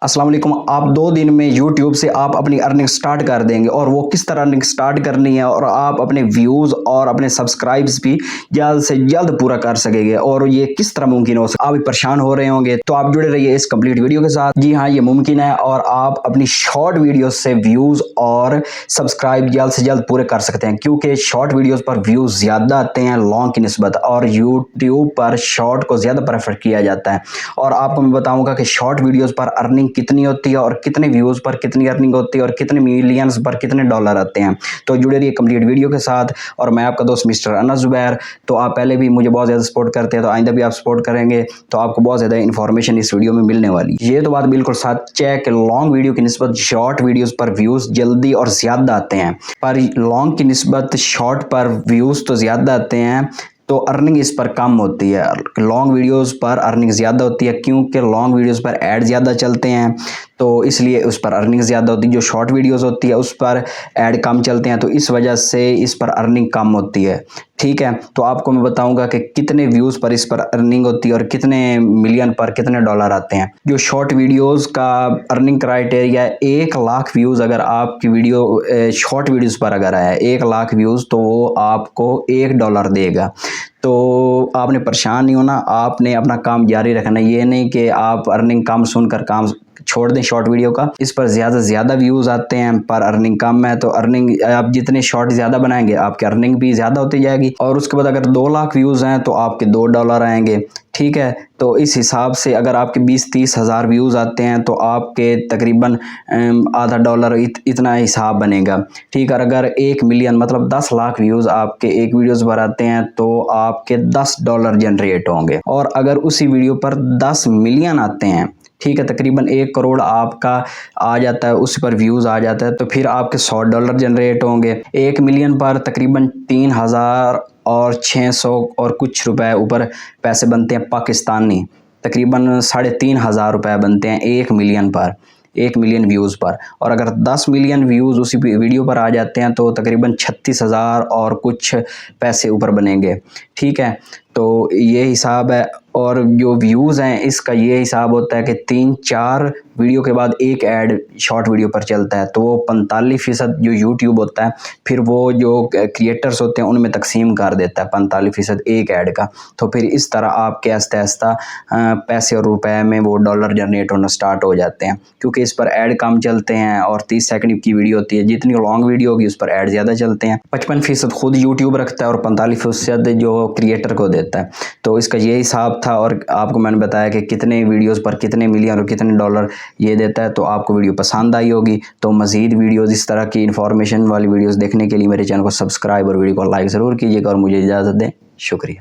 अस्सलाम वालेकुम। आप 2 दिन में यूट्यूब से आप अपनी अर्निंग स्टार्ट कर देंगे और वो किस तरह अर्निंग स्टार्ट करनी है और आप अपने व्यूज़ और अपने सब्सक्राइब्स भी जल्द से जल्द पूरा कर सकेंगे और ये किस तरह मुमकिन हो सकता है। आप भी परेशान हो रहे होंगे तो आप जुड़े रहिए इस कंप्लीट वीडियो के साथ। जी हाँ, ये मुमकिन है और आप अपनी शॉर्ट वीडियो से व्यूज़ और सब्सक्राइब जल्द से जल्द पूरे कर सकते हैं, क्योंकि शॉर्ट वीडियोज़ पर व्यूज़ ज़्यादा आते हैं लॉन्ग की निस्बत, और यूट्यूब पर शॉर्ट को ज़्यादा प्रेफर किया जाता है। और आपको मैं बताऊँगा कि शॉर्ट वीडियोज़ पर अर्निंग कितनी होती है और कितने व्यूज पर कितनी अर्निंग होती है और कितने मिलियंस पर कितने डॉलर आते हैं। तो जुड़े रहिए कंप्लीट वीडियो के साथ। और मैं आपका दोस्त मिस्टर अनस ज़ुबैर। तो आप पहले भी मुझे बहुत ज़्यादा सपोर्ट करते हैं, तो आइंदा भी आप सपोर्ट करेंगे तो आपको बहुत ज़्यादा इन्फॉर्मेशन इस वीडियो में मिलने वाली। ये तो बात बिल्कुल सच है कि लॉन्ग वीडियो की निस्बत शॉर्ट वीडियोज़ पर व्यूज़ जल्दी और ज़्यादा आते हैं, पर लॉन्ग की निस्बत शॉर्ट पर व्यूज़ तो ज़्यादा आते हैं तो अर्निंग इस पर कम होती है। लॉन्ग वीडियोस पर अर्निंग ज़्यादा होती है क्योंकि लॉन्ग वीडियोस पर ऐड ज़्यादा चलते हैं, तो इसलिए उस पर अर्निंग ज़्यादा होती है। जो शॉर्ट वीडियोस होती है उस पर ऐड कम चलते हैं, तो इस वजह से इस पर अर्निंग कम होती है। ठीक है, तो आपको मैं बताऊंगा कि कितने व्यूज़ पर इस पर अर्निंग होती है और कितने मिलियन पर कितने डॉलर आते हैं। जो शॉर्ट वीडियोस का अर्निंग क्राइटेरिया 1 लाख व्यूज़, अगर आपकी वीडियो शॉर्ट वीडियोस पर अगर आया 1 लाख व्यूज़ तो वो आपको $1 देगा। तो आपने परेशान नहीं होना, आपने अपना काम जारी रखना। ये नहीं कि आप अर्निंग कम सुनकर काम छोड़ दें शॉर्ट वीडियो का। इस पर ज़्यादा से ज़्यादा व्यूज़ आते हैं पर अर्निंग कम है, तो अर्निंग आप जितने शॉर्ट ज़्यादा बनाएंगे आपकी अर्निंग भी ज़्यादा होती जाएगी। और उसके बाद अगर 2 लाख व्यूज़ हैं तो आपके $2 आएंगे। ठीक है, तो इस हिसाब से अगर आपके 20-30 हज़ार व्यूज़ आते हैं तो आपके तकरीबन आधा डॉलर इतना हिसाब बनेगा। ठीक है, अगर 1 मिलियन मतलब 10 लाख व्यूज़ आपके एक वीडियोज़ पर आते हैं तो आपके $10 जनरेट होंगे। और अगर उसी वीडियो पर 10 मिलियन आते हैं, ठीक है, तकरीबन 1 करोड़ आपका आ जाता है, उस पर व्यूज़ आ जाता है, तो फिर आपके $100 जनरेट होंगे। 1 मिलियन पर तकरीबन 3,600 और कुछ रुपए ऊपर पैसे बनते हैं पाकिस्तानी, तकरीबन 3,500 रुपए बनते हैं 1 मिलियन पर, 1 मिलियन व्यूज़ पर। और अगर 10 मिलियन व्यूज़ उसी वीडियो पर आ जाते हैं तो तकरीबन 36,000 और कुछ पैसे ऊपर बनेंगे। ठीक है, तो ये हिसाब है। और जो व्यूज़ हैं इसका ये हिसाब होता है कि 3-4 वीडियो के बाद एक ऐड शॉर्ट वीडियो पर चलता है, तो वो 45% जो यूट्यूब होता है फिर वो जो क्रिएटर्स होते हैं उनमें तकसीम कर देता है 45% एक ऐड का। तो फिर इस तरह आपके आस्ता आस्ता पैसे और रुपए में वो डॉलर जनरेट होना स्टार्ट हो जाते हैं, क्योंकि इस पर ऐड कम चलते हैं और 30 सेकंड की वीडियो होती है। जितनी लॉन्ग वीडियो होगी उस पर ऐड ज़्यादा चलते हैं। 55% खुद यूट्यूब रखता है और 45% जो क्रिएटर को देता है। तो इसका ये हिसाब था और आपको मैंने बताया कि कितने वीडियोस पर कितने मिलियन और कितने डॉलर ये देता है। तो आपको वीडियो पसंद आई होगी। तो मज़ीद वीडियोस इस तरह की इन्फॉर्मेशन वाली वीडियोस देखने के लिए मेरे चैनल को सब्सक्राइब और वीडियो को लाइक ज़रूर कीजिएगा और मुझे इजाज़त दें। शुक्रिया।